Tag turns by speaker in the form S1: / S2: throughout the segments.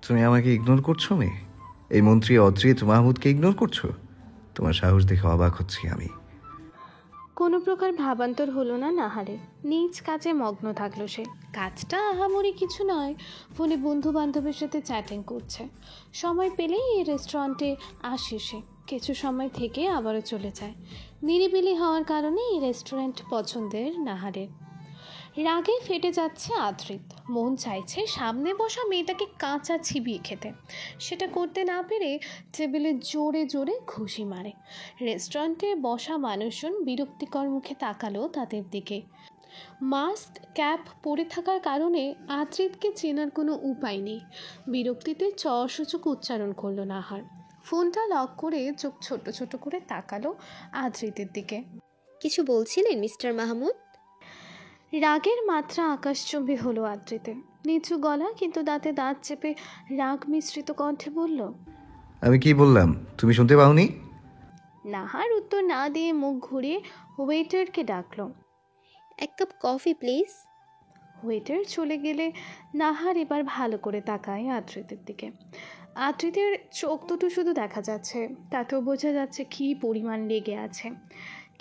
S1: তুমি আমাকে ইগনোর করছো মেয়ে? এই মন্ত্রী অদ্রিত মাহমুদকে ইগনোর করছো? তোমার সাহস দেখে অবাক হচ্ছি আমি।
S2: কোনো প্রকার ভাবান্তর হলো না নাহারে। নিজ কাজে মগ্ন থাকলো সে। কাজটা আহামরি কিছু নয়, ফোনে বন্ধু বান্ধবের সাথে চ্যাটিং করছে। সময় পেলেই এই রেস্টুরেন্টে আসে সে। কিছু সময় থেকে আবারও চলে যায়। নিরিবিলি হওয়ার কারণে এই রেস্টুরেন্ট পছন্দের নাহারের। রাগে ফেটে যাচ্ছে আদ্রিত। মন চাইছে সামনে বসা মেয়েটাকে কাঁচা চিবিয়ে খেতে। সেটা করতে না পেরে টেবিলে জোরে জোরে ঘুষি মারে। রেস্টুরেন্টে বসা মানুষজন বিরক্তিকর মুখে তাকালো তাদের দিকে। মাস্ক ক্যাপ পরে থাকার কারণে আদ্রিতকে চেনার কোনো উপায় নেই। বিরক্তিতে সূচক উচ্চারণ করলো নাহার। ফোনটা লক করে চোখ ছোট ছোট করে তাকালো আদ্রিতের দিকে।
S3: কিছু বলছিলেন মিস্টার মাহমুদ?
S2: রাগের মাত্রা আকাশচুম্বী হলো আদ্রিতে। নিচু গলা কিন্তু দাঁতে দাঁত চেপে রাগ মিশ্রিত কণ্ঠে বলল,
S1: আমি কি বললাম তুমি শুনতে পাওনি?
S2: নাহার উত্তর না দিয়ে মুখ ঘুরিয়ে ওয়েটারকে ডাকলো।
S3: এক কাপ কফি প্লিজ।
S2: ওয়েটার চলে গেলে নাহার এবার ভালো করে তাকায় আদ্রিতের দিকে। আদ্রিতের চোখ দুটো শুধু দেখা যাচ্ছে, তাতেও বোঝা যাচ্ছে কী পরিমাণ লেগে আছে।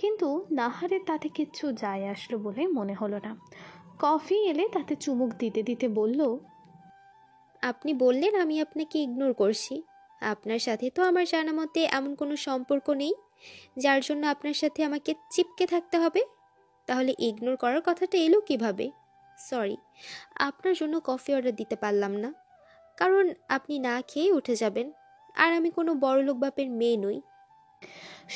S2: কিন্তু নাহারের তাতে কিচ্ছু যায় আসলো বলে মনে হলো না। কফি এলে তাতে চুমুক দিতে দিতে বলল,
S3: আপনি বললেন আমি আপনাকে ইগনোর করছি। আপনার সাথে তো আমার জানা মতে এমন কোনো সম্পর্ক নেই যার জন্য আপনার সাথে আমাকে চিপকে থাকতে হবে। তাহলে ইগনোর করার কথাটা এলো কিভাবে? সরি, আপনার জন্য কফি অর্ডার দিতে পারলাম না, কারণ আপনি না খেয়ে উঠে যাবেন। আর আমি কোনো বড়লোক বাপের মেয়ে নই।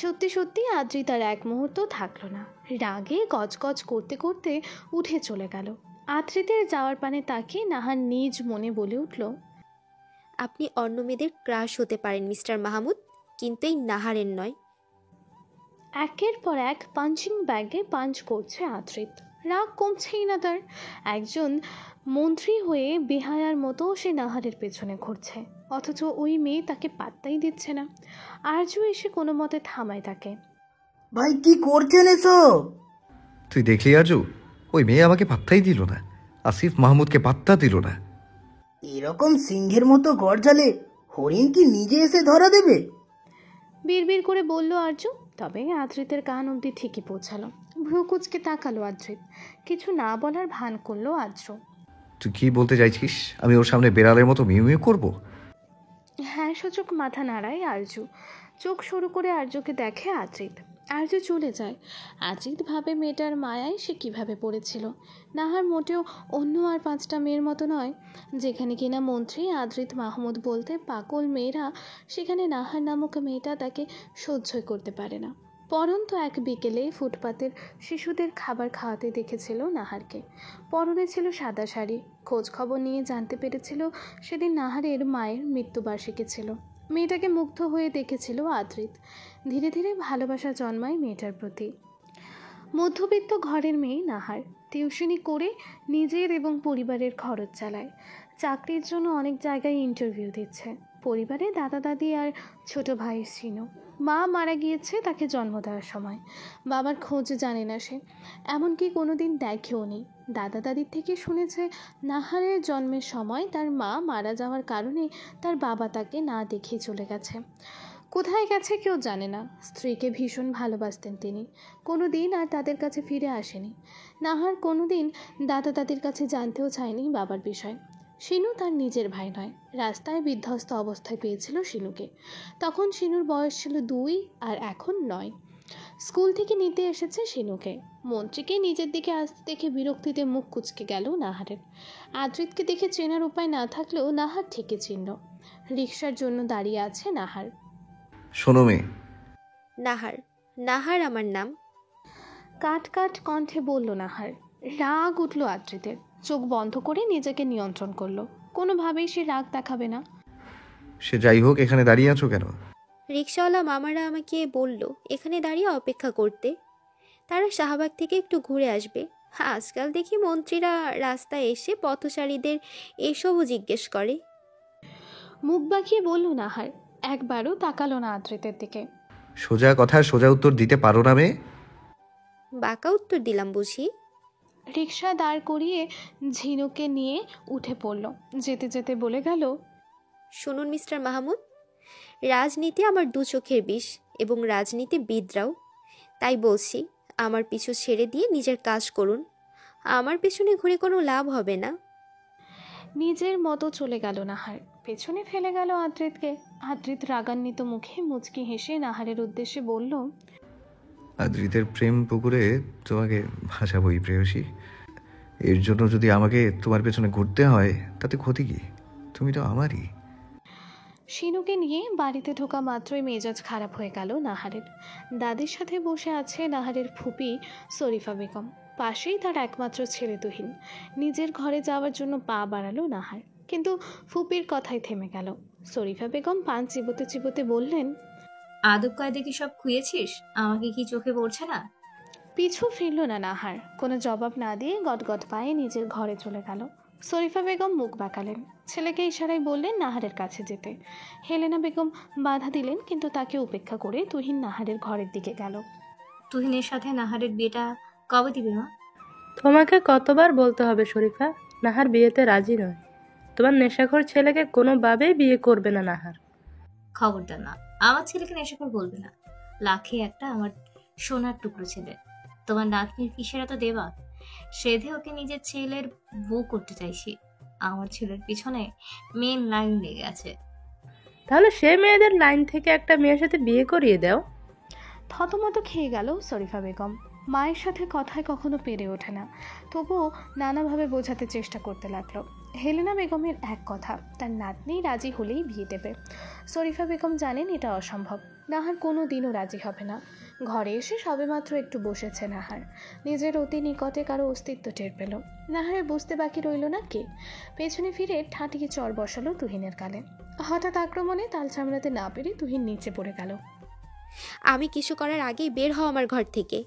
S2: সত্যি সত্যি আদ্রিতার এক মুহূর্ত থাকলো না। রাগে গজগজ করতে করতে উঠে চলে গেল। আদ্রিতের যাওয়ার পানে তাকিয়ে নাহার নিজ মনে বলে উঠল,
S3: আপনি অন্য মেয়েদের ক্রাশ হতে পারেন মিস্টার মাহমুদ, কিন্তু এই নাহারের নয়।
S2: একের পর এক পাঞ্চিং ব্যাগে পাঞ্চ করছে আদ্রিত। রাগ কমছেই না তার। একজন মন্ত্রী হয়ে বেহায়ার মতো সে নাহারের পেছনে ঘুরছে, অথচ ওই মেয়ে তাকে পাত্তাই দিচ্ছে না। আর্য এসে কোনো মতে থামায় তাকে।
S4: ভাই কি করছেন এসব?
S1: তুই দেখলি আজু, ওই মেয়ে আমাকে পাত্তাই দিল না, আসিফ মাহমুদকে পাত্তা দিল না।
S4: এরকম সিংহের মতো গর্জালে হরিণ কি নিজে এসে ধরা দেবে?
S2: বিড়বিড় করে বলল আর্য। তবে আদ্রিতের কান অবধি ঠিকই পৌঁছালো। ভ্রু কুচকে তাকালো আদ্রিত। কিছু না বলার ভান করলো আর্য।
S1: তুই কি বলতে চাইছিস? আমি ওর সামনে বেড়ালের মতো মিউ মিউ করবো?
S2: হ্যাঁ সূচক মাথা নাড়ায় আর্য। চোখ সরু করে আর্যকে দেখে আদ্রিত। আর্য চলে যায়। আদ্রিত ভাবে মেয়েটার মায়ায় সে কিভাবে পড়েছিল। নাহার মোটেও অন্য আর 5টা মেয়ের মতো নয়। যেখানে কিনা মন্ত্রী আদ্রিত মাহমুদ বলতে পাগল মেয়েরা, সেখানে নাহার নামক মেয়েটা তাকে সহ্যই করতে পারে না। পরন্ত এক বিকেলে ফুটপাতের শিশুদের খাবার খাওয়াতে দেখেছিল নাহারকে। পরনে ছিল সাদা শাড়ি। খোঁজ খবর নিয়ে জানতে পেরেছিল সেদিন নাহারের মায়ের মৃত্যুবার্ষিকী ছিল। মেয়েটাকে মুগ্ধ হয়ে দেখেছিল আদ্রিত। ধীরে ধীরে ভালোবাসা জন্মায় মেয়েটার প্রতি। মধ্যবিত্ত ঘরের মেয়ে নাহার। টিউশনি করে নিজের এবং পরিবারের খরচ চালায়। চাকরির জন্য অনেক জায়গায় ইন্টারভিউ দিচ্ছে। পরিবারে দাদা দাদি আর ছোট ভাই ছিল। মা মারা গিয়েছে তাকে জন্ম দেওয়ার সময়। বাবার খোঁজ জানে না সে, এমনকি কোনো দিন দেখেও নি। দাদা দাদির থেকে শুনেছে নাহারের জন্মের সময় তার মা মারা যাওয়ার কারণে তার বাবা তাকে না দেখেই চলে গেছে। কোথায় গেছে কেউ জানে না। স্ত্রীকে ভীষণ ভালোবাসতেন তিনি। কোনো দিন আর তাদের কাছে ফিরে আসেনি। নাহার কোনো দিন দাদা দাদির কাছে জানতেও চায়নি বাবার বিষয়। শিনু তার নিজের ভাই নয়। রাস্তায় বিধ্বস্ত অবস্থায় পেয়েছিল শিনুকে। তখন শিনুর বয়স ছিল 2 আর এখন 9। স্কুল থেকে নিতে এসেছে শিনুকে। মন্ত্রীকে নিজের দিকে আসতে দেখে বিরক্তিতে মুখ কুঁচকে গেল নাহারের। আদ্রিতকে দেখে চেনার উপায় না থাকলেও নাহার ঠিকই চিনল। রিকশার জন্য দাঁড়িয়ে আছে নাহার।
S1: শোনো মেয়ে।
S3: নাহার, নাহার আমার নাম।
S2: কাট কাট কণ্ঠে বলল নাহার। রাগ উঠল আদ্রিতের। চোখ বন্ধ করে নিজেকে নিয়ন্ত্রণ করলো। কোনোভাবেই সে রাগ দেখাবে না।
S1: সে যাই হোক, এখানে দাঁড়িয়ে আছো কেন?
S3: রিক্সাওয়ালা মামারা আমাকে বলল এখানে দাঁড়িয়ে অপেক্ষা করতে। তারা শাহবাগ থেকে একটু ঘুরে আসবে। আজকাল দেখি মন্ত্রীরা রাস্তায় এসে পথচারীদের এসবও জিজ্ঞেস করে।
S2: মুখ বাঁকিয়ে বলল নাহার। একবারও তাকালো না আদ্রিতের দিকে।
S1: সোজা কথা সোজা উত্তর দিতে পারো না মেয়ে?
S3: বাঁকা উত্তর দিলাম বুঝি?
S2: রিকশা দাঁড় করিয়ে ঝিনুকে নিয়ে উঠে পড়ল। যেতে যেতে বলে গেল,
S3: শুনুন মিস্টার মাহমুদ, রাজনীতি আমার দু চোখের বিষ এবং রাজনীতিবিদরাও। তাই বলছি, আমার পিছু ছেড়ে দিয়ে নিজের কাজ করুন। আমার পেছনে ঘুরে কোনো লাভ হবে না।
S2: নিজের মতো চলে গেল নাহার। পেছনে ফেলে গেল আদ্রিতকে। আদ্রিত রাগান্বিত মুখে মুচকি হেসে নাহারের উদ্দেশ্যে বলল,
S1: আদ্রিতের প্রেম পুকুরে তোমাকে ভাসাবই প্রেয়সী। এর জন্য যদি আমাকে তোমার পেছনে ঘুরতে হয় তাতে ক্ষতি কি? তুমি তো আমারই।
S2: শিনুকে নিয়ে বাড়িতে ঢোকা মাত্রই মেজাজ খারাপ হয়ে গেল নাহারের। দাদির সাথে বসে আছে নাহারের ফুপি শরীফা বেগম, পাশেই তার একমাত্র ছেলে তুহিন। নিজের ঘরে যাওয়ার জন্য পা বাড়ালো নাহার, কিন্তু ফুপির কথাই থেমে গেল। শরীফা বেগম পান চিবোতে চিবোতে বললেন,
S5: আদব কায়দে কি সব খুঁয়েছিস? আমাকে কি চোখে পড়ছে না?
S2: পিছু ফিরল না নাহার। কোনো জবাব না দিয়ে গটগট পায়ে নিজের ঘরে চলে গেল। শরীফা বেগম মুখ বাঁকালেন, ছেলেকে ইশারায় বললেন নাহারের কাছে যেতে। হেলেনা বেগম বাধা দিলেন, কিন্তু তাকে উপেক্ষা করে তুহিন নাহারের ঘরের দিকে গেল।
S5: তুহিনের সাথে নাহারের বিয়েটা কবে দিবে মা?
S6: তোমাকে কতবার বলতে হবে শরীফা, নাহার বিয়েতে রাজি নয়। তোমার নেশাখোর ছেলেকে কোনোভাবেই বিয়ে করবে না নাহার।
S5: খবরদার না, আমার ছেলেকে নেশাখোর বলবে না। লাখে একটা আমার সোনার টুকরো ছেলে। তোমার নাতনির কিসের এত দেবা? সেধে ওকে নিজের ছেলের বউ করতে চাইছি। আমার ছেলের পিছনে মেন লাইন লেগে আছে।
S6: তাহলে সে মেয়েদের লাইন থেকে একটা মেয়ের সাথে বিয়ে করিয়ে দাও।
S2: থতমত খেয়ে গেল শরীফা বেগম। মায়ের সাথে কথায় কখনো পেরে ওঠে না, তবুও নানাভাবে বোঝাতে চেষ্টা করতে লাগলো। হেলেনা বেগমের এক কথা, তার নাতনি রাজি হলেই বিয়ে দেবে। শরীফা বেগম জানেন এটা অসম্ভব। নাহার কোনো দিনও রাজি হবে না। ঘরে এসে সবেমাত্র একটু বসেছে নাহার। নিজের অতি নিকটে কারো অস্তিত্ব টের পেল। নাহারের বুঝতে বাকি রইল না কে। পেছনে ফিরে ঠাঁটিয়ে চর বসালো তুহিনের গালে। হঠাৎ আক্রমণে তাল সামলাতে না পেরে তুহিন নিচে পড়ে গেল।
S3: আমি কিছু করার আগেই বের হও আমার ঘর থেকে।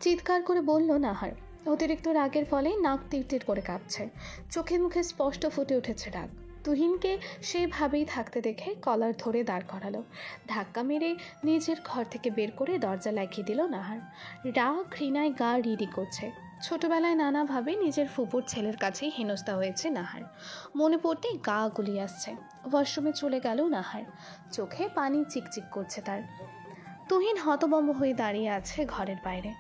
S2: চিৎকার করে বলল নাহার। অতিরিক্ত রাগের ফলে নাক টিরটির করে কাঁপছে, চোখে মুখে স্পষ্ট ফুটে উঠেছে রাগ। তুহিনকে সেভাবেই থাকতে দেখে কলার ধরে দাঁড় করালো। ধাক্কা মেরে নিজের ঘর থেকে বের করে দরজা লাগিয়ে দিল নাহার। রাগ ঘৃণায় গা রিরি করছে। ছোটবেলায় নানাভাবে নিজের ফুপুর ছেলের কাছেই হেনস্থা হয়েছে নাহার। মনে পড়তেই গা গুলিয়ে আসছে। ওয়াশরুমে চলে গেল নাহার। চোখে পানি চিকচিক করছে তার। তুহিন হতভম্ব হয়ে দাঁড়িয়ে আছে ঘরের বাইরে।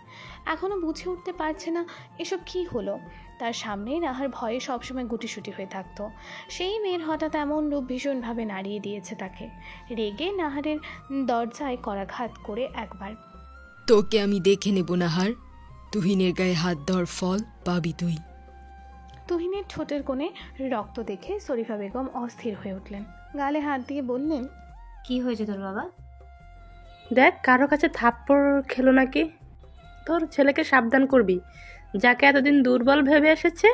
S2: এখনো বুঝে উঠতে পারছে না এসব কি হলো। তার সামনেই নাহার ভয়ে সবসময় গুটিসুটি হয়ে থাকতো। সেই মেয়ের হঠাৎ এমন রূপ ভীষণভাবে নাড়িয়ে দিয়েছে তাকে। রেগে নাহারের দরজায় করাঘাত করে একবার,
S7: তোকে আমি দেখে নেব নাহার, তুহিনের গায়ে হাত দেওয়ার ফল পাবি তুই।
S2: তুহিনের ঠোঁটের কোণে রক্ত দেখে শরীফা বেগম অস্থির হয়ে উঠলেন। গালে হাত দিয়ে বললেন,
S5: কি হয়েছে তোর বাবা?
S6: দেখ কারো কাছে থাপ্পড় খেলো নাকি। তোর ছেলেকে সাবধান করবি। যাকে এতদিন দুর্বল ভেবে এসেছে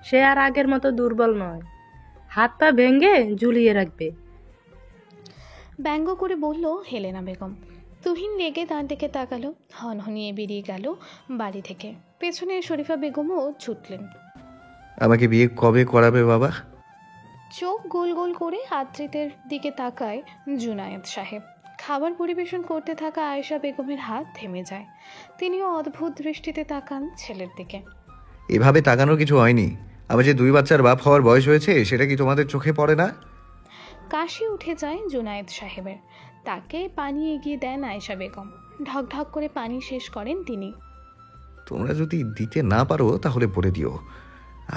S6: সে আর আগের মতো দুর্বল নয়। হাত পা ভেঙে ঝুলিয়ে রাখবে।
S2: ব্যঙ্গ করে বলল হেলেনা বেগম। তুহিন রেগে তার দিকে তাকালো, হনহনিয়ে বেরিয়ে গেল বাড়ি থেকে। পেছনে শরীফা বেগমও ছুটলেন।
S1: আমাকে বিয়ে কবে করাবে বাবা?
S2: চোখ গোল গোল করে আদ্রিতের দিকে তাকায় জুনায়েদ সাহেব। খাবার পরিবেশন করতে থাকা আয়েশা বেগমের হাত থেমে যায়। তিনিও অদ্ভুত দৃষ্টিতে তাকান ছেলের দিকে।
S1: এভাবে তাকানোর কিছু হয়নি। আমার যে 2 বাচ্চার বাপ হওয়ার বয়স হয়েছে সেটা কি তোমাদের চোখে পড়ে না?
S2: কাশি উঠে যায় জুনায়েদ সাহেবের। তাকে পানি এগিয়ে দেন আয়েশা বেগম। ঢকঢক করে পানি শেষ করেন তিনি।
S1: তোমরা যদি দিতে না পারো তাহলে বলে দিও,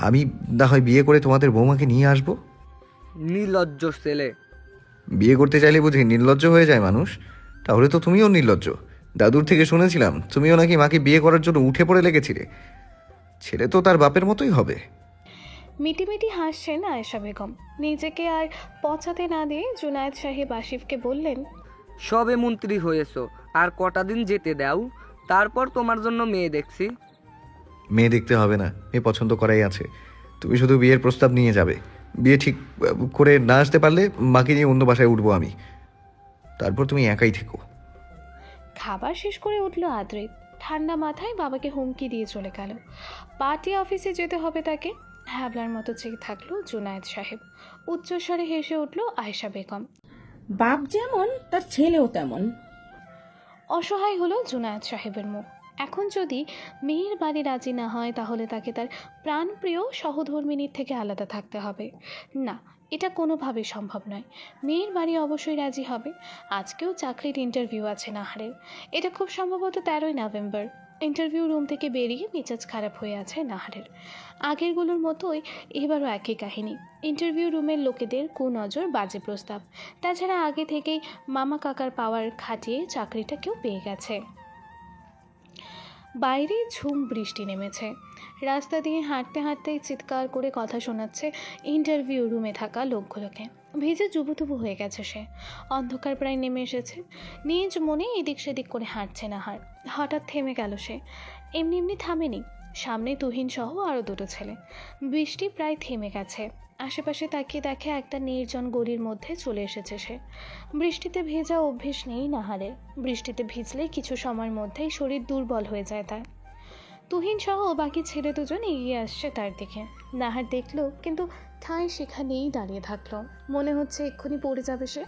S1: আমি না হয় বিয়ে করে তোমাদের বৌমাকে নিয়ে আসবো।
S8: নির্লজ্জ ছেলে।
S1: বিয়ে করতে চাইলে বুঝি নির্লজ্জ হয়ে যায় মানুষ? তাহলে তো তুমিও নির্লজ্জ। দাদুর থেকে শুনেছিলাম তুমিও নাকি মাকে বিয়ে করার জন্য উঠে পড়ে লেগেছিলে। ছেলে তো তার বাপের মতোই হবে।
S2: মিটিমিটি হাসছেন আয়েশা বেগম। নিজেকে আর পচাতে না দিয়ে জুনায়েদ সাহেব আসিফকে বললেন,
S8: সবে মন্ত্রী হয়েছো, আর কটা দিন যেতে দাও, তারপর তোমার জন্য মেয়ে দেখছি।
S1: মেয়ে দেখতে হবে না, মেয়ে পছন্দ করাই আছে। তুমি শুধু বিয়ের প্রস্তাব নিয়ে যাবে। বিয়ে ঠিক করে না আসতে পারলে মাকে নিয়ে অন্য বাসায় উঠবো আমি। তারপর তুমি একাই থেকো।
S2: খাবার শেষ করে উঠল আদ্রিত। ঠান্ডা মাথায় বাবাকে হুমকি দিয়ে চলে গেল। পার্টি অফিসে যেতে হবে তাকে। হ্যাবলার মতো চেয়ে থাকলো জুনায়েদ সাহেব। উচ্চস্বরে হেসে উঠল আয়েশা বেগম।
S9: বাপ যেমন তার ছেলেও তেমন।
S2: অসহায় হলো জুনায়েদ সাহেবের মুখ। এখন যদি মেয়ের বাড়ি রাজি না হয় তাহলে তাকে তার প্রাণপ্রিয় সহধর্মিনীর থেকে আলাদা থাকতে হবে। না, এটা কোনোভাবে সম্ভব নয়। মেয়ের বাড়ি অবশ্যই রাজি হবে। আজকেও চাকরির ইন্টারভিউ আছে নাহারের। এটা খুব সম্ভবত 13ই নভেম্বর। ইন্টারভিউ রুম থেকে বেরিয়ে মেজাজ খারাপ হয়ে আছে নাহারের। আগেরগুলোর মতোই এবারও একই কাহিনী। ইন্টারভিউ রুমের লোকেদের কুনজর, বাজে প্রস্তাব। তাছাড়া আগে থেকেই মামা কাকার পাওয়ার খাটিয়ে চাকরিটা কেউ পেয়ে গেছে। বাইরে ঝুম বৃষ্টি নেমেছে। রাস্তা দিয়ে হাঁটতে হাঁটতেই চিৎকার করে কথা শোনাচ্ছে ইন্টারভিউ রুমে থাকা লোকগুলোকে। ভিজে জুবুথুবু হয়ে গেছে সে। অন্ধকার প্রায় নেমে এসেছে। নিজ মনে এদিক সেদিক করে হাঁটছে নাহার। হঠাৎ থেমে গেল সে। এমনি এমনি থামেনি। সামনে তুহিন সহ আরও দুটো ছেলে। বৃষ্টি প্রায় থেমে গেছে। আশেপাশে তাকিয়ে দেখে একটা নির্জন গলির মধ্যে চলে এসেছে সে। বৃষ্টিতে ভেজা অভ্যেস নেই নাহারের। বৃষ্টিতে ভিজলেই কিছু সময়ের মধ্যেই শরীর দুর্বল হয়ে যায় তার। তুহিন সহ বাকি ছেলে দুজন এগিয়ে আসছে তার দিকে। নাহার দেখলো, কিন্তু ঠাঁই সেখানেই দাঁড়িয়ে থাকলো। মনে হচ্ছে এক্ষুনি পড়ে যাবে সে।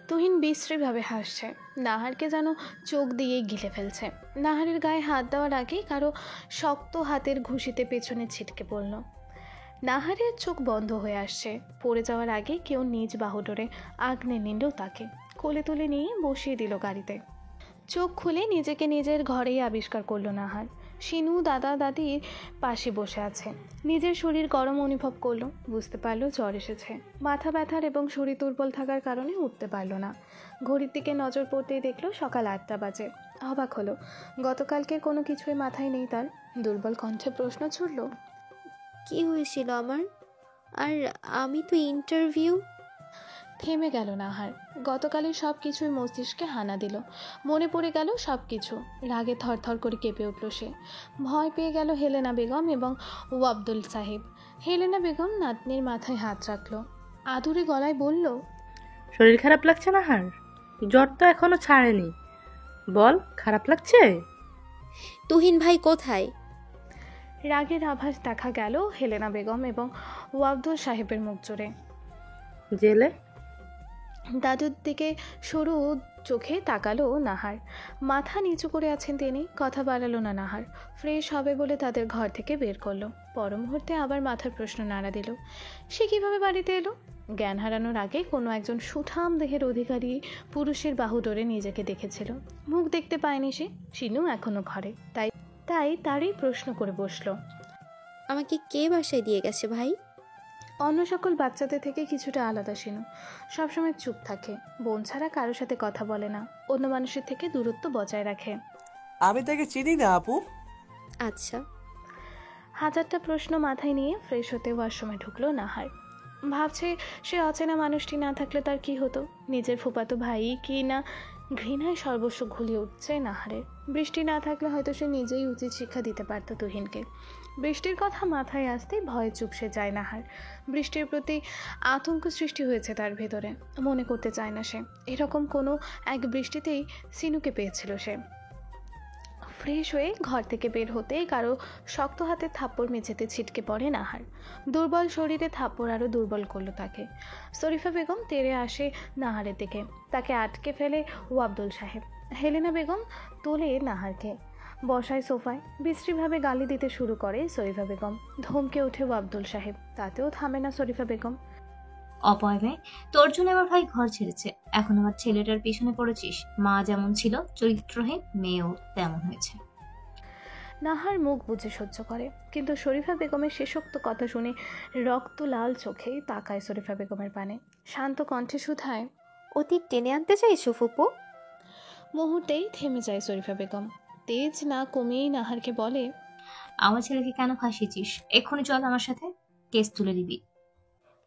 S2: তুহিন বিশ্রীভাবে হাসছে। নাহারকে যেন চোখ দিয়ে গিলে ফেলছে। নাহারের গায়ে হাত দেওয়ার আগেই কারো শক্ত হাতের ঘুষিতে পেছনে ছিটকে পড়ল। নাহারের চোখ বন্ধ হয়ে আসছে। পড়ে যাওয়ার আগে কেউ নিজ বাহু ধরে আগলে নিল তাকে। কোলে তুলে নিয়ে বসিয়ে দিল গাড়িতে। চোখ খুলে নিজেকে নিজের ঘরেই আবিষ্কার করলো নাহার। শিনু দাদা দাদির পাশে বসে আছে। নিজের শরীর গরম অনুভব করলো। বুঝতে পারলো জ্বর এসেছে। মাথা ব্যথার এবং শরীর দুর্বল থাকার কারণে উঠতে পারলো না। ঘড়ির দিকে নজর পড়তেই দেখলো সকাল 8টা বাজে। অবাক হলো। গতকালকের কোনো কিছুই মাথায় নেই তার। দুর্বল কণ্ঠে প্রশ্ন ছুড়ল,
S3: কি হয়েছিল আমার? আর আমি তো ইন্টারভিউ।
S2: থেমে গেল নাহার। গতকালের সব কিছুই মস্তিষ্কে হানা দিল। মনে পড়ে গেল সব কিছু। রাগে থরথর করে কেঁপে উঠল সে। ভয় পেয়ে গেল হেলেনা বেগম এবং ওয়াবদুল সাহেব। হেলেনা বেগম নাতনির মাথায় হাত রাখল। আদুরে গলায় বলল,
S6: শরীর খারাপ লাগছে নাহার? জ্বর তো এখনো ছাড়েনি। বল, খারাপ লাগছে?
S3: তুহিন ভাই কোথায়?
S2: রাগের আভাস দেখা গেল হেলেনা বেগম এবং ওয়াবদুল সাহেবের মুখ জুড়ে।
S6: জেলে।
S2: দাদুর দিকে সরু চোখে তাকালো নাহার। মাথা নিচু করে আছেন তিনি। কথা বাড়ালো না নাহার। ফ্রেশ হবে বলে তাদের ঘর থেকে বের করলো। পর মুহূর্তে আবার মাথার প্রশ্ন নাড়া দিল, সে কিভাবে বাড়িতে এলো? জ্ঞান হারানোর আগে কোনো একজন সুঠাম দেহের অধিকারী পুরুষের বাহু ধরে নিজেকে দেখেছিল। মুখ দেখতে পায়নি সে। শিনু এখনো ঘরে। তাই তারই প্রশ্ন করে বসলো,
S3: আমাকে কে বাসায় দিয়ে গেছে ভাই?
S2: অন্য সকল বাচ্চাদের থেকে কিছুটা আলাদা শিনু। সবসময় চুপ থাকে। বোন ছাড়া কারোর সাথে কথা বলে না। অন্য মানুষের থেকে দূরত্ব বজায় রাখে।
S9: আমি তাকে চিনি না আপু।
S3: আচ্ছা।
S2: হাজারটা প্রশ্ন মাথায় নিয়ে ফ্রেশ হতে ওয়াশরুমে ঢুকলো নাহার। ভাবছে সে অচেনা মানুষটি না থাকলে তার কি হতো। নিজের ফুফাতো ভাই কি না ঘৃণায় সর্বস্ব ঘুলিয়ে উঠছে নাহারের। বৃষ্টি না থাকলে হয়তো সে নিজেই উচিত শিক্ষা দিতে পারত তুহিনকে। বৃষ্টির কথা মাথায় আসতেই ভয়ে চুপসে যায় নাহার। বৃষ্টির প্রতি আতঙ্ক সৃষ্টি হয়েছে তার ভেতরে। মনে করতে চায় না সে এরকম কোনো এক বৃষ্টিতেই সিনুকে পেয়েছিল সে। ফ্রেশ হয়ে ঘর থেকে বের হতে কারো শক্ত হাতে থাপ্পড় মেঝেতে ছিটকে পড়ে নাহার। দুর্বল শরীরে থাপ্পড় আরও দুর্বল করলো তাকে। শরীফা বেগম তেড়ে আসে নাহারের দিকে। তাকে আটকে ফেলে ওয়াবদুল সাহেব। হেলেনা বেগম তোলে নাহারকে, বসায় সোফায়। বিশ্রীভাবে গালি দিতে শুরু করে শরীফা বেগম। ধমকে ওঠে ওয়াবদুল সাহেব। তাতেও থামে না শরীফা বেগম।
S5: অপয় মেয়ে, তোর জন্য আমার ভাই ঘর ছেড়েছে। এখন আমার ছেলেটার পিছনে পড়েছিস। মা যেমন ছিল চরিত্রহীন, মেয়েও তেমন হয়েছে।
S2: নাহার মুখ বুজে সহ্য করে, কিন্তু শরীফা বেগমের শেষোক্ত কথা শুনে রক্ত লাল চোখে তাকায় শরীফা বেগমের পানে। শান্ত কণ্ঠে শুধায়,
S3: অতীত টেনে আনতে চাইছো ফুপু?
S2: মুহূর্তেই থেমে যায় শরীফা বেগম। তেজ না কমিয়েই নাহারকে বলে,
S5: আমার ছেলেকে কেন ফাঁসিয়েছিস? এক্ষুনি চল আমার সাথে, কেস তুলে দিবি।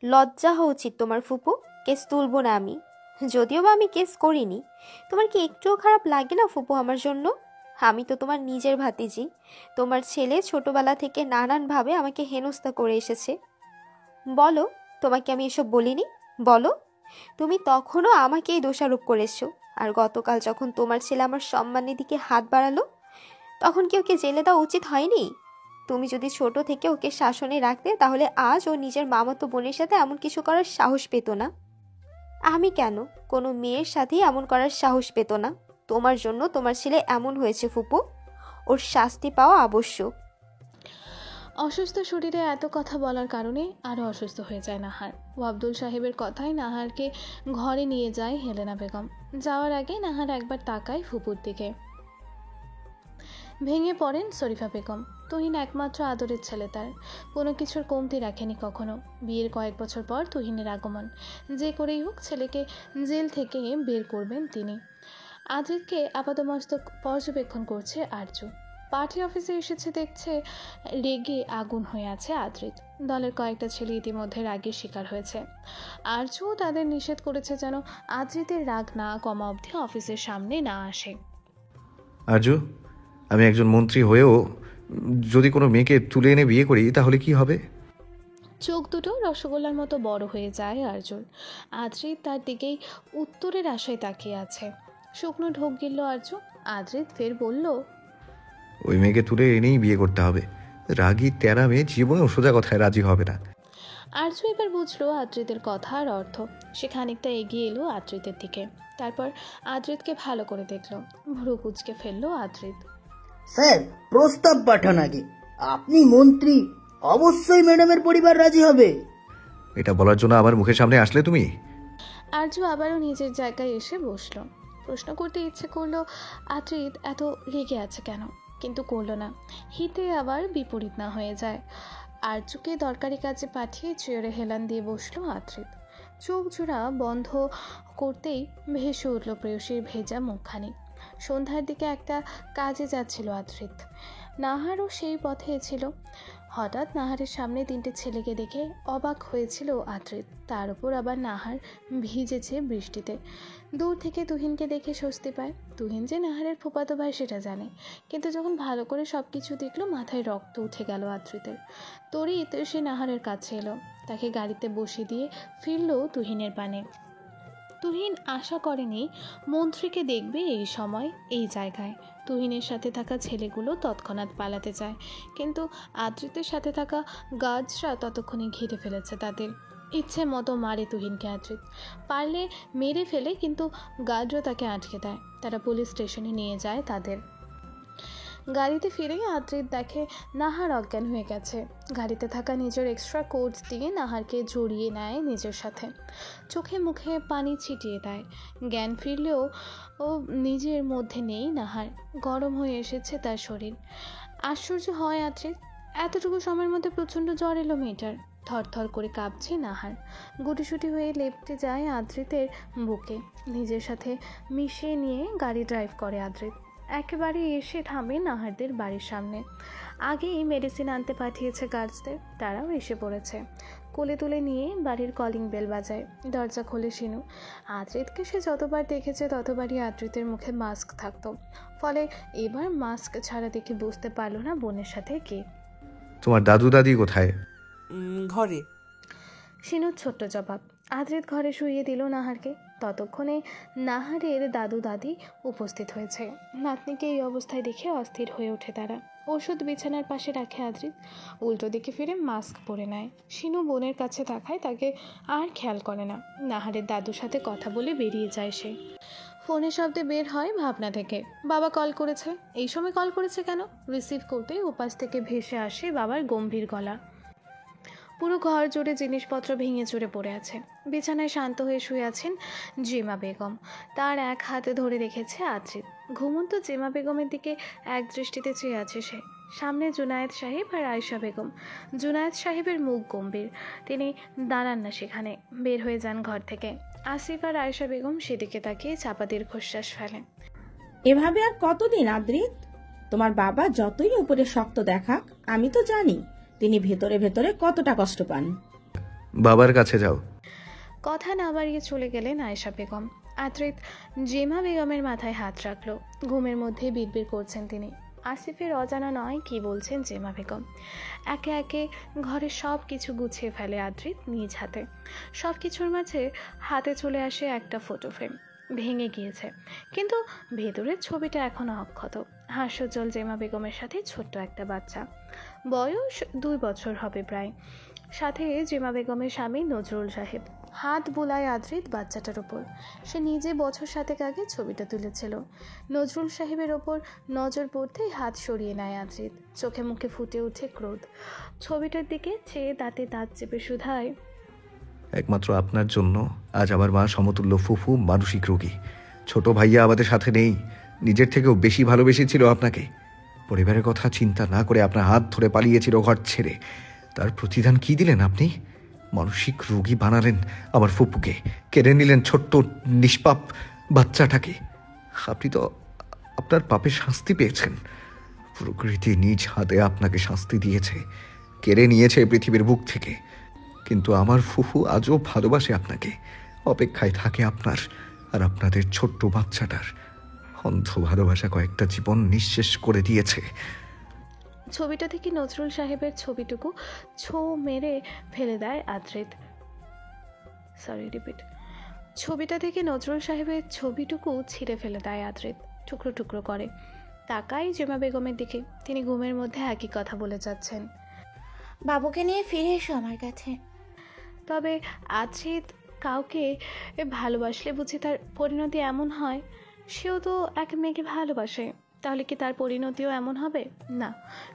S3: লজ্জা হওয়া উচিত তোমার ফুপু। কেস তুলবো না আমি। যদিও বা আমি কেস করিনি। তোমার কি একটুও খারাপ লাগে না ফুপু আমার জন্য? আমি তো তোমার নিজের ভাতিজি। তোমার ছেলে ছোটবেলা থেকে নানানভাবে আমাকে হেনস্থা করে এসেছে। বলো, তোমাকে আমি এসব বলিনি? বলো। তুমি তখনও আমাকেই দোষারোপ করেছো। আর গতকাল যখন তোমার ছেলে আমার সম্মানের দিকে হাত বাড়ালো, তখন কি ওকে জেলে দেওয়া উচিত হয়নি? তুমি যদি ছোট থেকে ওকে শাসনে রাখতে, তাহলে আজ ও নিজের মামাতো বোনের সাথে এমন কিছু করার সাহস পেত না। আমি কেন? কোনো মেয়ের সাথেই এমন করার সাহস পেত না। তোমার জন্য তোমার ছেলে এমন হয়েছে ফুপু। ওর শাস্তি পাওয়া আবশ্যক।
S2: অসুস্থ শরীরে এত কথা বলার কারণে আরও অসুস্থ হয়ে যায় নাহার। আব্দুল সাহেবের কথায় নাহারকে ঘরে নিয়ে যায় হেলেনা বেগম। যাওয়ার আগে নাহার একবার তাকায় ফুপুর দিকে। ভেঙে পড়েন শরীফা বেগম। তুহিন একমাত্র আদরের ছেলে তার, কোনো কিছুর কমতি রাখেনি কখনো। বিয়ের কয়েক বছর পর তুহিনের আগমন। যে করেই হোক ছেলেকে জেল থেকে বের করবেন তিনি। আদ্রিতকে আপাতমস্তক পর্যবেক্ষণ করছে আরজু। পার্টি অফিসে এসেছে দেখছে রেগে আগুন হয়ে আছে আদ্রিত। দলের কয়েকটা ছেলে ইতিমধ্যে রাগের শিকার হয়েছে। আরজুও তাদের নিষেধ করেছে যেন আদ্রিতের রাগ না কমা অবধি অফিসের সামনে না আসে।
S1: আরজু, আমি একজন মন্ত্রী হয়েও যদি কোনো মেয়েকে তুলে এনে বিয়ে করি তাহলে কি হবে?
S2: চোখ দুটো রসগোল্লার মতো বড় হয়ে যায় আরজুর। আদ্রিত তার দিকেই উত্তরের আশায় তাকিয়ে আছে। শুকনো ঢোক গিলল আরজু। আদ্রিত ফের বলল,
S1: ওই মেয়েকে তুলে এনেই বিয়ে করতে হবে। রাগী তেরা মেয়ে জীবনেও সোজা কথায় রাজি হবে না।
S2: আরজু এবার বুঝলো আদ্রিতের কথার অর্থ। সে খানিকটা এগিয়ে এলো আদ্রিতের দিকে। তারপর আদ্রিতকে ভালো করে দেখলো। ভ্রু কুঁচকে ফেললো আদ্রিত।
S4: স্যার, প্রস্তাব পাঠান আগে। আপনি মন্ত্রী, অবশ্যই ম্যাডামের পরিবার রাজি হবে।
S1: এটা বলার জন্য আমার মুখের সামনে আসলে তুমি?
S2: আরজু আবারও নিজের জায়গায় এসে বসলো। প্রশ্ন করতে ইচ্ছে করলো আদ্রিত এত রেগে আছে কেন, কিন্তু করলো না। হিতে আবার বিপরীত না হয়ে যায়। আরজুকে দরকারি কাজে পাঠিয়ে চেয়ারে হেলান দিয়ে বসলো আদ্রিত। চোখ জোড়া বন্ধ করতেই ভেসে উঠল প্রেয়সীর ভেজা মুখখানি। সন্ধ্যার দিকে একটা কাজে যাচ্ছিল আদ্রিত। নাহারও সেই পথে ছিল। হঠাৎ নাহারের সামনে তিনটে ছেলেকে দেখে অবাক হয়েছিল আদ্রিত। তার উপর আবার নাহার ভিজেছে বৃষ্টিতে। দূর থেকে তুহিনকে দেখে স্বস্তি পায়। তুহিন যে নাহারের ফুফাতো ভাই সেটা জানে, কিন্তু যখন ভালো করে সব কিছু দেখলো মাথায় রক্ত উঠে গেল আদ্রিতের। তড়িৎ সে নাহারের কাছে এলো, তাকে গাড়িতে বসিয়ে দিয়ে ফিরল তুহিনের পানে। তুহিন আশা করেনি মন্ত্রীকে দেখবে এই সময় এই জায়গায়। তুহিনের সাথে থাকা ছেলেগুলো তৎক্ষণাৎ পালাতে চায়, কিন্তু আদ্রিতের সাথে থাকা গার্ডসরা ততক্ষণে ঘিরে ফেলেছে তাদের। ইচ্ছে মতো মারে তুহিনকে আদ্রিত, পারলে মেরে ফেলে, কিন্তু গার্ডরা তাকে আটকে দেয়। তারা পুলিশ স্টেশনে নিয়ে যায় তাদের। গাড়িতে ফিরে আদ্রিত দেখে নাহার অজ্ঞান হয়ে গেছে। গাড়িতে থাকা নিজের এক্সট্রা কোট দিয়ে নাহারকে জড়িয়ে নেয় নিজের সাথে। চোখে মুখে পানি ছিটিয়ে দেয়। জ্ঞান ফিরলেও ও নিজের মধ্যে নেই নাহার। গরম হয়ে এসেছে তার শরীর। আশ্চর্য হয় আদ্রিত, এতটুকু সময়ের মধ্যে প্রচণ্ড জ্বর এলো মেয়েটার। থরথর করে কাঁপছে নাহার। গুটিসুটি হয়ে লেপটে যায় আদ্রিতের বুকে। নিজের সাথে মিশিয়ে নিয়ে গাড়ি ড্রাইভ করে আদ্রিত। একেবারে এসে থামে নাহারদের বাড়ির সামনে। আগেই মেডিসিন আনতে পাঠিয়েছে গার্ডসদের, তারাও এসে পড়েছে। কোলে তুলে নিয়ে বাড়ির কলিং বেল বাজায়। দরজা খোলে শিনু। আদ্রিতকে সে যতবার দেখেছে ততবারই আদ্রিতের মুখে মাস্ক থাকতো, ফলে এবার মাস্ক ছাড়া দেখে বুঝতে পারলো না বোনের সাথে কে।
S1: তোমার দাদু দাদি কোথায়?
S9: ঘরে।
S2: শিনুর ছোট্ট জবাব। আদ্রিত ঘরে শুইয়ে দিল নাহারকে। ততক্ষণে নাহারের দাদু দাদি উপস্থিত হয়েছে। নাতনিকে এই অবস্থায় দেখে অস্থির হয়ে ওঠে তারা। ওষুধ বিছানার পাশে রাখে আদ্রিত। উল্টো দিকে ফিরে মাস্ক পরে নেয়। শিনু বোনের কাছে তাকায়, তাকে আর খেয়াল করে না। নাহারের দাদুর সাথে কথা বলে বেরিয়ে যায় সে। ফোনের শব্দে বের হয় ভাবনা থেকে। বাবা কল করেছে। এই সময় কল করেছে কেন? রিসিভ করতে ওপাশ থেকে ভেসে আসে বাবার গম্ভীর গলা। পুরো ঘর জুড়ে জিনিসপত্র ভেঙে চুরে পড়ে আছে। বিছানায় শান্ত হয়ে শুয়ে আছেন জিমা বেগম। তার এক হাতে ধরে রেখেছে আদ্রিত। ঘুমন্ত জিমা বেগমের দিকে এক দৃষ্টিতে চেয়ে আছে সে। সামনে জুনায়েদ সাহেব আর আয়েশা বেগম। জুনায়েদ সাহেবের মুখ গম্ভীর, তিনি দাঁড়ান না সেখানে, বের হয়ে যান ঘর থেকে। আসিফ আর আয়েশা বেগম সেদিকে তাকিয়ে চাপা দীর্ঘশ্বাস ফেলেন।
S10: এভাবে আর কতদিন আদ্রিত? তোমার বাবা যতই উপরে শক্ত দেখাক, আমি তো জানি তিনি ভেতরে ভেতরে কতটা কষ্ট পান।
S1: বাবার কাছে যাও।
S2: কথা না বাড়িয়ে চলে গেলেন আয়েশা বেগম। আদ্রিত জিমা বেগমের মাথায় হাত রাখলো। ঘুমের মধ্যে বিড়বিড় করছেন তিনি। আসিফের অজানা নয় কি বলছেন জিমা বেগম। একে একে ঘরের সব কিছু গুছিয়ে ফেলে আদ্রিত নিজ হাতে। সব কিছুর মাঝে হাতে চলে আসে একটা ফটো ফ্রেম। ভেঙে গিয়েছে, কিন্তু ভেতরের ছবিটা এখনো অক্ষত। হাস্যোজ্জ্বল জিমা বেগমের সাথে ছোট্ট একটা বাচ্চা, বয়স 2 বছর হবে প্রায়। সাথে জিমা বেগমের স্বামী নজরুল সাহেব। হাত বোলায় আদ্রিত বাচ্চাটার ওপর। সে নিজে বছর 7 আগে ছবিটা তুলেছিল। নজরুল সাহেবের ওপর নজর পড়তেই হাত সরিয়ে নেয় আদ্রিত। চোখে মুখে ফুটে ওঠে ক্রোধ। ছবিটার দিকে চেয়ে দাঁতে দাঁত চেপে শুধায়,
S1: একমাত্র আপনার জন্য আজ আমার মা সমতুল্য ফুফু মানসিক রোগী। ছোট ভাইয়া আমাদের সাথে নেই, নিজের থেকেও বেশি ভালোবেসেছিল আপনাকে। পরিবারের কথা চিন্তা না করে আপনার হাত ধরে পালিয়েছিল ঘর ছেড়ে। তার প্রতিদান কি দিলেন আপনি? মানসিক রোগী বানালেন আমার ফুপুকে, কেড়ে নিলেন ছোট্ট নিষ্পাপ বাচ্চাটাকে। আপনি তো আপনার পাপের শাস্তি পেয়েছেন। প্রকৃতি নিজ হাতে আপনাকে শাস্তি দিয়েছে, কেড়ে নিয়েছে পৃথিবীর বুক থেকে। কিন্তু আমার ফুফু আজও ভালোবাসে আপনাকে, অপেক্ষায় থাকে আপনার আর আপনাদের ছোট্ট বাচ্চাটার। অন্ধ ভালোবাসা কয়েকটা জীবন নিঃশেষ করে দিয়েছে।
S2: ছবিটা থেকে নজরুল সাহেবের ছবিটুকু ছো মেরে ফেলে দেয় আদ্রিত। ছবিটা থেকে নজরুল সাহেবের ছবিটুকু ছিঁড়ে ফেলে দেয় আদ্রিত, টুকরো টুকরো করে। তাকাই জেমা বেগমের দিকে। তিনি ঘুমের মধ্যে একই কথা বলে যাচ্ছেন,
S11: বাবুকে নিয়ে ফিরে এসো আমার কাছে।
S2: তবে আদ্রিত কাউকে ভালোবাসলে বুঝি তার পরিণতি এমন হয়? সেও তো এক মেয়েকে ভালোবাসে, তাহলে কি তার পরিণতিও এমন হবে? না,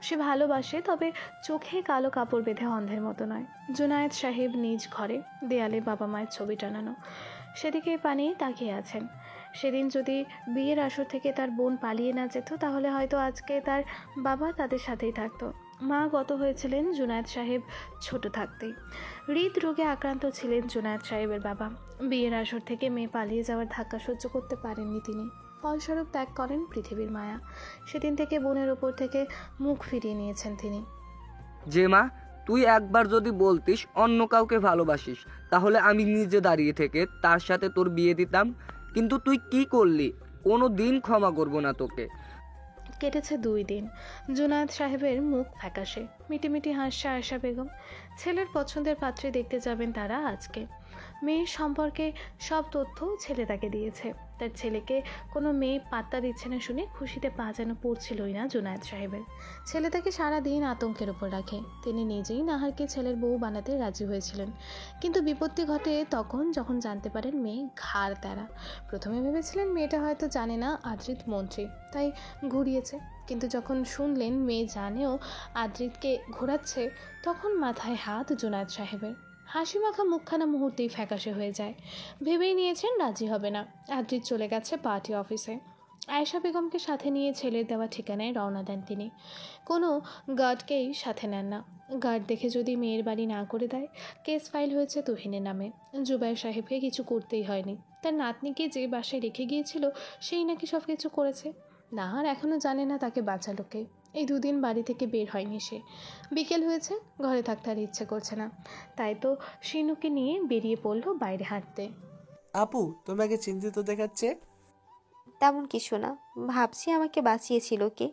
S2: সে ভালোবাসে, তবে চোখে কালো কাপড় বেঁধে অন্ধের মতো নয়। জুনায়েদ সাহেব নিজ ঘরে, দেয়ালে বাবা মায়ের ছবি টানানো, সেদিকে পানি তাকিয়ে আছেন। সেদিন যদি বিয়ের আসর থেকে তার বোন পালিয়ে না যেত, তাহলে হয়তো আজকে তার বাবা তাদের সাথেই থাকতো। মা গত হয়েছিলেন জুনায়েদ সাহেব ছোট থাকতেই। হৃদরোগে আক্রান্ত ছিলেন জুনায়েদ সাহেবের বাবা। বিয়ের আসর থেকে মেয়ে পালিয়ে যাওয়ার ধাক্কা সহ্য করতে পারেননি তিনি, ফলস্বরূপ ত্যাগ করেন পৃথিবীর মায়া। সেদিন থেকে বোনের ওপর থেকে মুখ ফিরিয়ে নিয়েছেন তিনি।
S8: যে মা, তুই একবার যদি বলতিস অন্য কাউকে ভালোবাসিস, তাহলে আমি নিজে দাঁড়িয়ে থেকে তার সাথে তোর বিয়ে দিতাম। কিন্তু তুই কি করলি? কোনো দিন ক্ষমা করব না তোকে।
S2: কেটেছে 2 দিন। জুনায়েদ সাহেবের মুখ ফ্যাকাশে, মিটিমিটি হাসছে আয়েশা বেগম। ছেলের পছন্দের পাত্রে দেখতে যাবেন তারা আজকে। মেয়ের সম্পর্কে সব তথ্য ছেলে তাকে দিয়েছে। তার ছেলেকে কোনো মেয়ে পাত্তা দিচ্ছে না শুনে খুশিতে পা যেন পড়ছিলই না জুনায়েদ সাহেবের। ছেলে তাকে সারাদিন আতঙ্কের উপর রাখে। তিনি নিজেই নাহারকে ছেলের বউ বানাতে রাজি হয়েছিলেন, কিন্তু বিপত্তি ঘটে তখন যখন জানতে পারেন মেয়ে ঘাড় তেরা। প্রথমে ভেবেছিলেন মেয়েটা হয়তো জানে না আদ্রিত মন্ত্রী, তাই ঘুরিয়েছে। কিন্তু যখন শুনলেন মেয়ে জানেও আদ্রিতকে ঘোরাচ্ছে, তখন মাথায় হাত জুনায়েদ সাহেবের। হাসি মাখা মুখখানা মুহূর্তেই ফ্যাকাশে হয়ে যায়। ভেবেই নিয়েছেন রাজি হবে না। আদ্রিত চলে গেছে পার্টি অফিসে। আয়েশা বেগমকে সাথে নিয়ে ছেলের দেওয়া ঠিকানায় রওনা দেন তিনি। কোনো গার্ডকেই সাথে নেন না। গার্ড দেখে যদি মেয়ের বাড়ি না করে দেয়, কেস ফাইল হয়েছে তুহিনের নামে। জুবায়ের সাহেবকে কিছু করতেই হয়নি। তার নাতনিকে যে বাসায় রেখে গিয়েছিল সেই নাকি সব কিছু করেছে। নাহার এখনও জানে না তাকে বাঁচালো কে। এই 2 দিন বাড়ি থেকে বের হয়নি সে। বিকেল হয়েছে, ঘরে থাকতে আর ইচ্ছে করছে না, তাই তো শিনুকে নিয়ে বেরিয়ে পড়লো বাইরে হাঁটতে।
S9: আপু, তোমাকে চিন্তিত দেখাচ্ছে।
S3: তেমন কিছু না, ভাবছি আমাকে বাঁচিয়েছিল কে।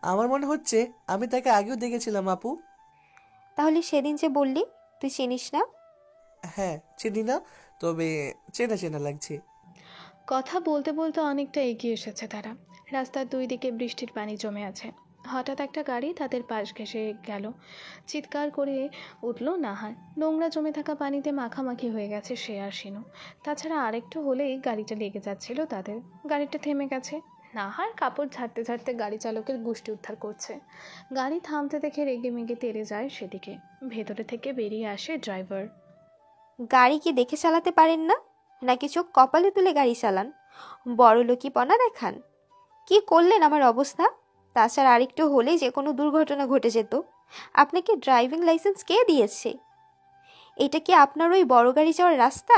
S9: আমার মনে হচ্ছে আমি তাকে আগেও দেখেছিলাম আপু।
S3: তাহলে সেদিন যে বললি তুই চিনিস না?
S9: হ্যাঁ, চিনি না, তবে চেনা চেনা লাগছে।
S2: কথা বলতে বলতে অনেকটা এগিয়ে এসেছে তারা। রাস্তার 2 দিকে বৃষ্টির পানি জমে আছে। হঠাৎ একটা গাড়ি তাদের পাশ ঘেঁষে গেল। চিৎকার করে উঠল নাহার। নোংরা জমে থাকা পানিতে মাখামাখি হয়ে গেছে সে আর শিনু। তাছাড়া আরেকটু হলেই গাড়িটা লেগে যাচ্ছিল তাদের। গাড়িটা থেমে গেছে। নাহার কাপড় ঝাড়তে ঝাড়তে গাড়ি চালকের গোষ্ঠী উদ্ধার করছে। গাড়ি থামতে দেখে রেগে মেগে তেড়ে যায় সেদিকে। ভেতরে থেকে বেরিয়ে আসে ড্রাইভার।
S3: গাড়ি কি দেখে চালাতে পারেন না, নাকি চোখ কপালে তুলে গাড়ি চালান? বড় লোকিপনা দেখান। কি করলেন আমার অবস্থা? তাছাড়া আরেকটু হলেই যে কোনো দুর্ঘটনা ঘটে যেত। আপনাকে ড্রাইভিং লাইসেন্স কে দিয়েছে? এটা কি আপনার ওই বড় গাড়ি যাওয়ার রাস্তা?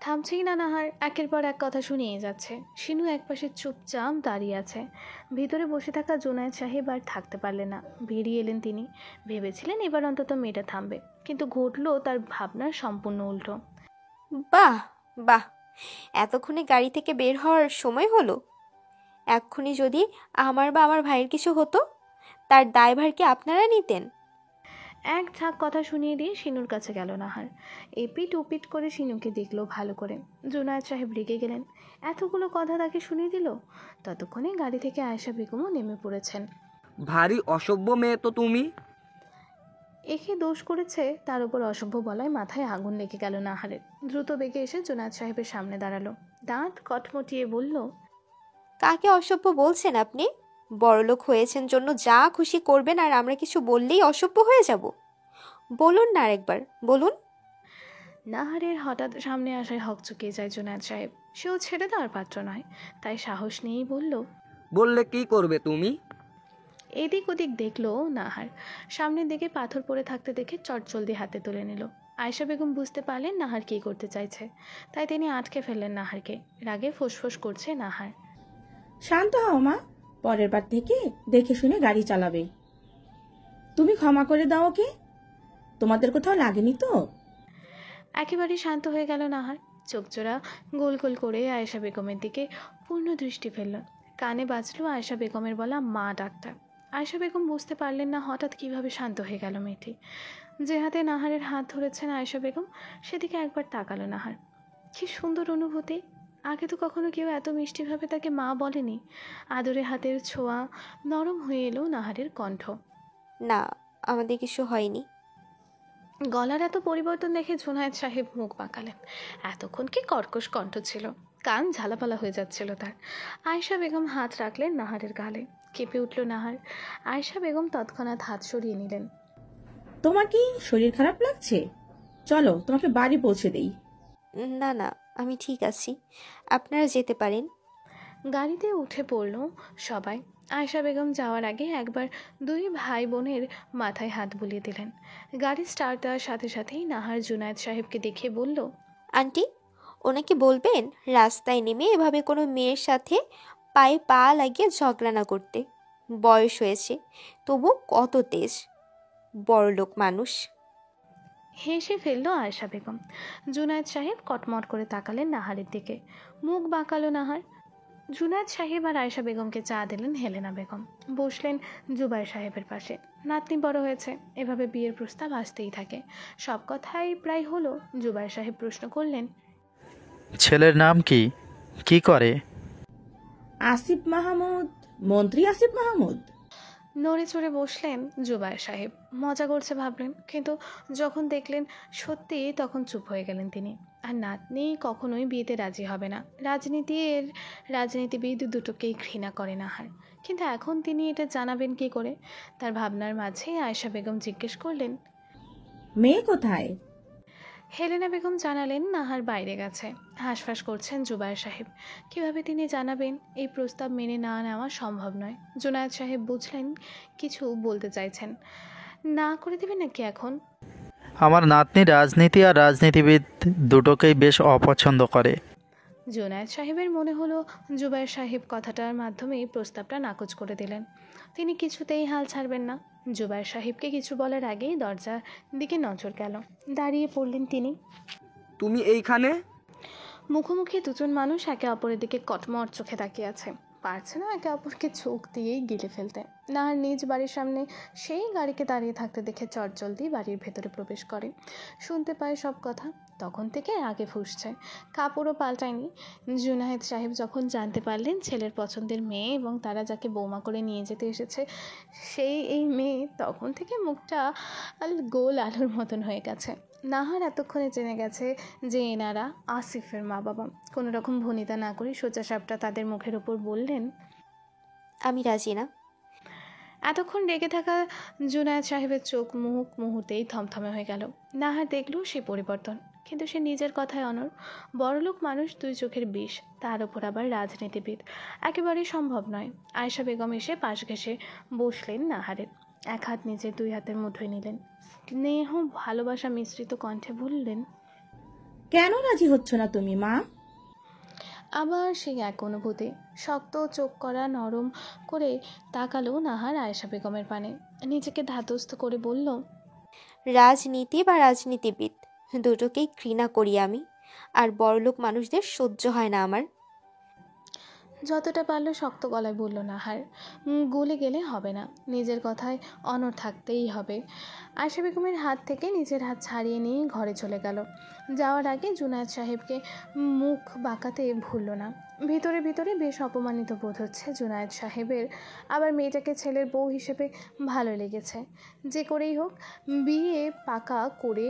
S2: থামছেই না নাহার, একের পর এক কথা শুনিয়ে যাচ্ছে। শিনু একপাশে চুপচাপ দাঁড়িয়ে আছে। ভিতরে বসে থাকা জুনায়েদ সাহেব আর থাকতে পারলেন না, বেরিয়ে এলেন তিনি। ভেবেছিলেন এবার অন্তত মেয়েটা থামবে, কিন্তু ঘটলো তার ভাবনার সম্পূর্ণ উল্টো।
S3: বাহ বাহ, এতক্ষণে গাড়ি থেকে বের হওয়ার সময় হলো? এক্ষুনি যদি আমার বা আমার ভাইয়ের কিছু হতো, তার দায়ভার কি আপনারা নিতেন?
S2: এক ঝাঁক কথা শুনিয়ে দিয়ে শিনুর কাছে গেল নাহার। এপিট ওপিট করে শিনুকে দেখলো ভালো করে। জুনায়েদ সাহেব রেগে গেলেন, এতগুলো কথা তাকে শুনিয়ে দিল। ততক্ষণে গাড়ি থেকে আয়েশা বেগমও নেমে পড়েছেন।
S8: ভারী অসভ্য মেয়ে তো তুমি।
S2: একে দোষ করেছে তার উপর অসভ্য বলায় মাথায় আগুন লেগে গেল নাহারের। দ্রুত বেগে এসে জুনায়েদ সাহেবের সামনে দাঁড়ালো, দাঁত কটমটিয়ে বলল,
S3: কাকে অসভ্য বলছেন আপনি? বড়লোক হয়েছেন জন্য যা খুশি করবেন, আর আমরা কিছু বললেই অসভ্য হয়ে যাব? বলুন না আরেকবার, বলুন।
S2: নাহারের হঠাৎ সামনে আসায় হকচকিয়ে যায় জুনায়েদ সাহেব। সেও ছেড়ে দেওয়ার পাত্র নয়, তাই সাহস নিয়েই বলল,
S8: বললে কি করবে তুমি?
S2: এদিক ওদিক দেখলো নাহার, সামনের দিকে পাথর পড়ে থাকতে দেখে চটজলদি হাতে তুলে নিল। আয়েশা বেগম বুঝতে পারলেন নাহার কী করতে চাইছে, তাই তিনি আটকে ফেললেন নাহারকে। রাগে ফোঁসফোঁস করছে নাহার।
S10: শান্ত হও মা, পরের বার থেকে দেখে শুনে গাড়ি চালাবে। তুমি ক্ষমা করে দাও ওকে, তোমাদের কোথাও লাগেনি তো?
S2: একেবারে শান্ত হয়ে গেল নাহার। চোখজোড়া গোল গোল করে আয়েশা বেগমের দিকে পূর্ণ দৃষ্টি ফেলল। কানে বাজলো আয়েশা বেগমের বলা মা ডাক্তার। আয়েশা বেগম বুঝতে পারলেন না হঠাৎ কিভাবে শান্ত হয়ে গেল মেয়েটি। যে হাতে নাহারের হাত ধরেছেন আয়েশা বেগম, সেদিকে একবার তাকালো নাহার। কি সুন্দর অনুভূতি! আগে তো কখনো কেউ এত মিষ্টিভাবে তাকে মা বলেনি। আদরে হাতের ছোঁয়া, নরম হয়ে এলো নাহারের কণ্ঠ।
S3: না, আমাদের কিছু হয়নি।
S2: গলার এত পরিবর্তন দেখে জুনায়েদ সাহেব মুখ বাঁকালেন। এতক্ষণ কি কর্কশ কণ্ঠ ছিল, কান ঝালাপালা হয়ে যাচ্ছিল তার। আয়েশা বেগম হাত রাখলেন নাহারের গালে। কেঁপে উঠল নাহার। আয়েশা বেগম তৎক্ষণাৎ হাত সরিয়ে নিলেন।
S10: তোমার কি শরীর খারাপ লাগছে? চলো তোমাকে বাড়ি পৌঁছে দেই।
S3: না না, আমি ঠিক আছি, আপনারা যেতে পারেন।
S2: গাড়িতে উঠে পড়ল সবাই। আয়েশা বেগম যাওয়ার আগে একবার দুই ভাই বোনের মাথায় হাত বুলিয়ে দিলেন। গাড়ি স্টার্ট দেওয়ার সাথে সাথেই নাহার জুনায়েদ সাহেবকে দেখে বলল,
S3: আন্টি, ওনাকে বলবেন রাস্তায় নেমে এভাবে কোনো মেয়ের সাথে পায়ে পা লাগিয়ে ঝগড়া না করতে। বয়স হয়েছে, তবু কত তেজ, বড়লোক মানুষ।
S2: হেসে ফেলল আয়েশা বেগম। জুনায়েদ সাহেব কটমট করে তাকালেন নাহারের দিকে। মুখ বাঁকালো নাহার। জুনায়েদ সাহেব আর আয়েশা বেগমকে চা দিলেন হেলেনা বেগম। বসলেন জুবায়ের সাহেবের পাশে। নাতনি বড় হয়েছে, এভাবে বিয়ের প্রস্তাব আসতেই থাকে। সব কথাই প্রায় হলো। জুবায়ের সাহেব প্রশ্ন করলেন,
S12: ছেলের নাম কি, কি করে?
S10: আসিফ মাহমুদ, মন্ত্রী আসিফ মাহমুদ।
S2: নড়ে চড়ে বসলেন জুবায়ের সাহেব। মজা করছে ভাবলেন, কিন্তু যখন দেখলেন সত্যি তখন চুপ হয়ে গেলেন তিনি। আর নাতনি কখনোই বিয়েতে রাজি হবে না। রাজনীতিবিদ দুটোকেই ঘৃণা করে নাহার। কিন্তু এখন তিনি এটা জানাবেন কি করে? তার ভাবনার মাঝেই আয়েশা বেগম জিজ্ঞেস করলেন,
S10: মেয়ে কোথায়?
S2: হেলেনা বেগম জানালেন নাহার বাইরে গেছে। হাঁসফাঁস করছেন জুবায়ের সাহেব। কিভাবে তিনি জানাবেন? এই প্রস্তাব মেনে না নেওয়া সম্ভব নয়। জুনায়েদ সাহেব বুঝলেন কিছু বলতে চাইছেন। না করে দেবেন নাকি এখন?
S12: আমার নাতনি রাজনীতি আর রাজনীতিবিদ দুটোকেই বেশ অপছন্দ করে।
S2: জুনায়েদ সাহেবের মনে হলো জুবায়ের সাহেব কথাটার মাধ্যমে প্রস্তাবটা নাকচ করে দিলেন। তিনি কিছুতেই হাল ছাড়বেন না। জুবায়ের সাহেবকে কিছু বলার আগেই দরজার দিকে নজর গেল। দাঁড়িয়ে পড়লেন তিনি।
S8: তুমি এইখানে?
S2: মুখোমুখি দুজন মানুষ একে অপরের দিকে কটমট চোখে তাকিয়ে আছে। পারছে না একে অপরকে চোখ দিয়েই গিলে ফেলতে। নাহার নিজ বাড়ির সামনে সেই গাড়িকে দাঁড়িয়ে থাকতে দেখে চটজলদি বাড়ির ভেতরে প্রবেশ করে। শুনতে পায় সব কথা। তখন থেকে আগে ফুঁসছে, কাপড়ও পাল্টায়নি। জুনায়েদ সাহেব যখন জানতে পারলেন ছেলের পছন্দের মেয়ে এবং তারা যাকে বৌমা করে নিয়ে যেতে এসেছে এই মেয়ে, তখন থেকে মুখটা গোল আলুর মতন হয়ে গেছে। নাহার এতক্ষণে জেনে গেছে যে এনারা আসিফের মা বাবা। কোনো রকম ভনিতা না করে সোজা সাপটা তাদের মুখের ওপর বললেন,
S3: আমি রাজি না।
S2: এতক্ষণ রেগে থাকা জুনায়েদ সাহেবের চোখ মুহূর্তেই থমথমে হয়ে গেল। নাহার দেখল সে পরিবর্তন, কিন্তু সে নিজের কথায় অনড়। বড়লোক মানুষ, দুই চোখের বিষ, তার ওপর আবার রাজনীতিবিদ, একেবারেই সম্ভব নয়। আয়েশা বেগম এসে পাশ ঘেঁষে বসলেন নাহারের। এক হাত নিজের দুই হাতের মুঠোয় নিলেন। স্নেহ ভালোবাসা মিশ্রিত কণ্ঠে বললেন,
S10: কেন রাজি হচ্ছ না তুমি মা?
S2: আবার সেই এক অনুভূতি। শক্ত চোখ করা নরম করে তাকালো নাহার আয়েশা বেগমের পানে। নিজেকে ধাতস্থ করে বলল,
S3: রাজনীতি বা রাজনীতিবিদ দুটোকেই ঘৃণা করি আমি, আর বড়লোক মানুষদের সহ্য হয় না আমার।
S2: যতটা পারল শক্ত গলায় বলল নাহার। গলে গেলে হবে না, নিজের কথায় অনড় থাকতেই হবে। আয়শা বেগমের হাত থেকে নিজের হাত ছাড়িয়ে নিয়ে ঘরে চলে গেল। যাওয়ার আগে জুনায়েদ সাহেবকে মুখ বাঁকাতে ভুলল না। ভিতরে ভিতরে বেশ অপমানিত বোধ হচ্ছে জুনায়েদ সাহেবের। আবার মেয়েটাকে ছেলের বউ হিসেবে ভালো লেগেছে। যে করেই হোক বিয়ে পাকা করে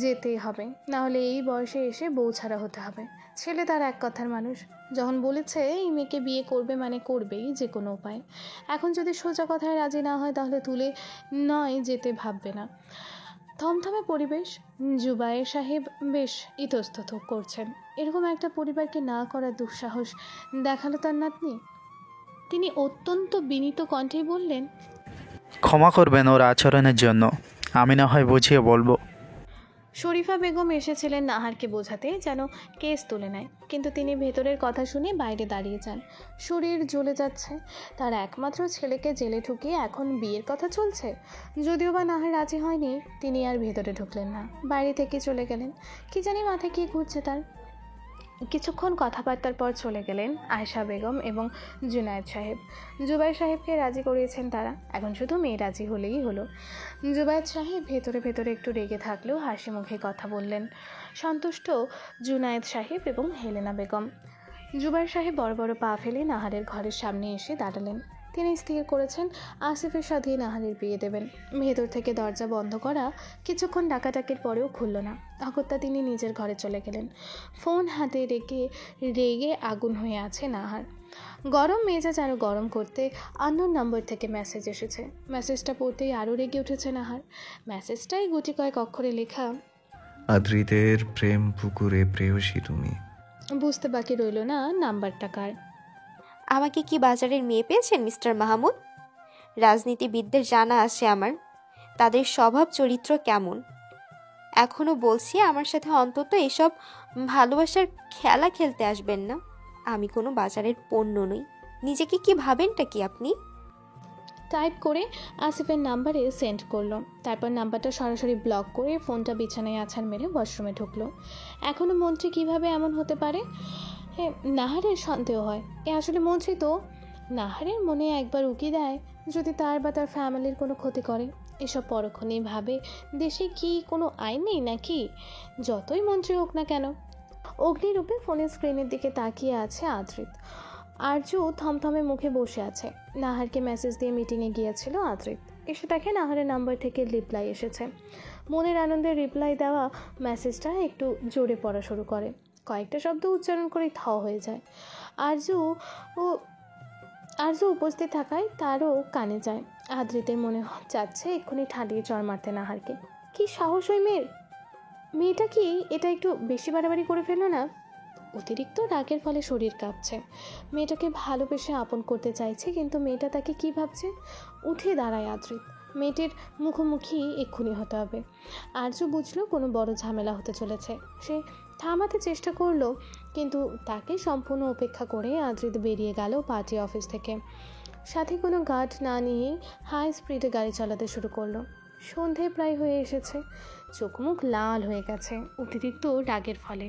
S2: যেতে হবে, নাহলে এই বয়সে এসে বউ ছাড়া হতে হবে। ছেলে তার এক কথার মানুষ, যখন বলেছে এই মেয়েকে বিয়ে করবে মানে করবেই যে কোনো উপায়। এখন যদি সোজা কথায় রাজি না হয় তাহলে তুলে নয় যেতে ভাববে না। থমথমে পরিবেশ। জুবায়ের সাহেব বেশ ইতস্তত করছেন। এরকম একটা পরিবারকে না করার দুঃসাহস দেখালো তার নাতনি। তিনি অত্যন্ত বিনীত কণ্ঠেই বললেন,
S12: ক্ষমা করবেন ওর আচরণের জন্য, আমি না হয় বুঝিয়ে বলবো।
S2: শরীফা বেগম এসেছিলেন নাহারকে বোঝাতে যেন কেস তুলে নেয়, কিন্তু তিনি ভেতরের কথা শুনে বাইরে দাঁড়িয়ে যান। শরীর জ্বলে যাচ্ছে। তার একমাত্র ছেলেকে জেলে ঢুকিয়ে এখন বিয়ের কথা চলছে। যদিও বা নাহার রাজি হয়নি, তিনি আর ভেতরে ঢুকলেন না, বাইরে থেকে চলে গেলেন। কি জানি মাথায় কি ঘুরছে তার। কিছুক্ষণ কথাবার্তার পর চলে গেলেন আয়শা বেগম এবং জুনায়েদ সাহেব। জুবায়ের সাহেবকে রাজি করিয়েছেন তারা, এখন শুধু মেয়ে রাজি হলেই হলো। জুবায়ের সাহেব ভেতরে ভেতরে একটু রেগে থাকলেও হাসি মুখে কথা বললেন। সন্তুষ্ট জুনায়েদ সাহেব এবং হেলেনা বেগম। জুবায়ের সাহেব বড় বড় পা ফেলে নাহারের ঘরের সামনে এসে দাঁড়ালেন। তিনি স্থির করেছেন আসিফের সাথে নাহারের বিয়ে দেবেন। ভেতর থেকে দরজা বন্ধ করা কিছুক্ষণ ডাকাডাকির পরেও খুলল না। অগত্যা তিনি নিজের ঘরে চলে গেলেন। ফোন হাতে রেগে আগুন হয়ে আছে নাহার। গরম মেজাজ আরও গরম করতে আননোন নম্বর থেকে মেসেজ এসেছে। মেসেজটা পড়তেই আরও রেগে উঠেছে নাহার। মেসেজটাই গুটি কয়েক অক্ষরে লেখা,
S1: আদ্রিতের প্রেম পুকুরে প্রেয়সী তুমি।
S2: বুঝতে বাকি রইল না নাম্বারটা কার।
S3: আমাকে কি বাজারের মেয়ে পেয়েছেন মিস্টার মাহমুদ? রাজনীতিবিদদের জানা আছে আমার, তাদের স্বভাব চরিত্র কেমন। এখনও বলছি, আমার সাথে অন্তত এসব ভালোবাসার খেলা খেলতে আসবেন না। আমি কোনো বাজারের পণ্য নই। নিজেকে কি ভাবেনটা কি আপনি?
S2: টাইপ করে আসিফের নাম্বারে সেন্ড করলো। তারপর নাম্বারটা সরাসরি ব্লক করে ফোনটা বিছানায় আছাড় মেরে ওয়াশরুমে ঢুকলো। এখনও মন্ত্রী কিভাবে এমন হতে পারে? নাহারের সন্দেহ হয় এ আসলে মন্ত্রী তো। নাহারের মনে একবার উকি দেয় যদি তার বা তার ফ্যামিলির কোনো ক্ষতি করে। এসব পরক্ষণেই ভাবে দেশে কি কোনো আইন নেই নাকি? যতই মন্ত্রী হোক না কেন। অগ্নিরূপে ফোনের স্ক্রিনের দিকে তাকিয়ে আছে আদ্রিত। আরজু থমথমে মুখে বসে আছে। নাহারকে মেসেজ দিয়ে মিটিংয়ে গিয়েছিল আদ্রিত। এসে দেখে নাহারের নাম্বার থেকে রিপ্লাই এসেছে। মনের আনন্দে রিপ্লাই দেওয়া মেসেজটা একটু জোরে পড়া শুরু করে। কয়েকটা শব্দ উচ্চারণ করে থ হয়ে যায়। আরজু উপস্থিত থাকায় তারও কানে যায়। আদ্রিতের মনে চাচ্ছে এক্ষুনি ঠাঁটিয়ে চড় মারতে নাহারকে। কি সাহস ওই মেয়ের! মেয়েটা কি এটা একটু বেশি বাড়াবাড়ি করে ফেললো না? অতিরিক্ত রাগের ফলে শরীর কাঁপছে। মেয়েটাকে ভালোবেসে আপন করতে চাইছে, কিন্তু মেয়েটা তাকে কি ভাবছে? উঠে দাঁড়ায় আদ্রিত। মেয়েটির মুখোমুখি এক্ষুনি হতে হবে। আরজু বুঝলো কোনো বড় ঝামেলা হতে চলেছে। সে থামাতে চেষ্টা করলো, কিন্তু তাকে সম্পূর্ণ উপেক্ষা করে আদ্রিত বেরিয়ে গেল পার্টি অফিস থেকে। সাথে কোনো গার্ড না নিয়েই হাই স্পিডে গাড়ি চালাতে শুরু করলো। সন্ধে প্রায় হয়ে এসেছে। চোখ মুখ লাল হয়ে গেছে অতিরিক্ত রাগের ফলে।